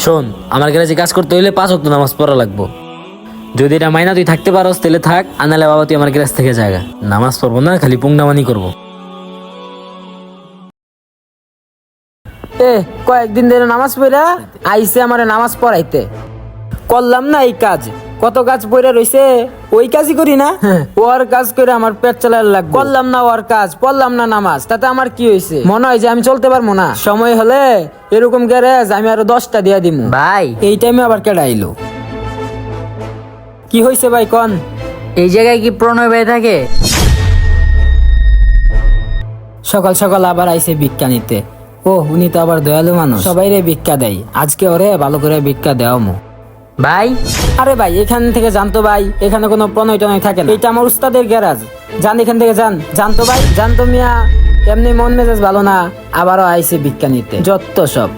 শোন, আমার গ্যারেজে কাজ করতে হইলে 5 ওয়াক্ত নামাজ পড়া লাগবো। যদি এটা মাইনা তুই থাকতে পারস তাহলে থাক, আনালে বাবা তুই আমার গ্যারেজ থেকে জায়গা। নামাজ পড়বো না, খালি পুংনামানি করবো। কয়েকদিন ধরে নামাজ পড়া আইসে আমার নামাজ পড়াইতে, করলাম না এই কাজ। কত কাজ পড়ে রইছে, ওই কাজই করি না। ওর কাজ করে আমার পেট চালার লাগবে। করলাম না ওর কাজ, পড়লাম না নামাজ, তাতে আমার কি হয়েছে? মনে হয় যে আমি চলতে পারবো না। সময় হলে এরকম গ্যারেজ আমি আরো 10টা দিয়া দিমু। ভাই, এই টাইমে আবার কেডা আইলো? কি হয়েছে ভাই কন? এই জায়গায় কি প্রণয় ভাই থাকে? সকাল সকাল আবার আইসে ভিক্ষা নিতে। ও, উনি তো আবার দয়ালু মানুষ, সবাইরে ভিক্ষা দেয়। আজকে ওরে ভালো করে ভিক্ষা দেওয়া মো। ভাই, আরে ভাই, এখান থেকে জানতো ভাই, এখানে কোনো প্রণয় টনয় থাকে না। এটা আমার উস্তাদের গ্যারাজ। যান এখান থেকে, যান। জানতো ভাই, জানতো মিয়া। এমনি মন মেজাজ ভালো না, আবারও আইসে ভিক্ষা নিতে। যত সব।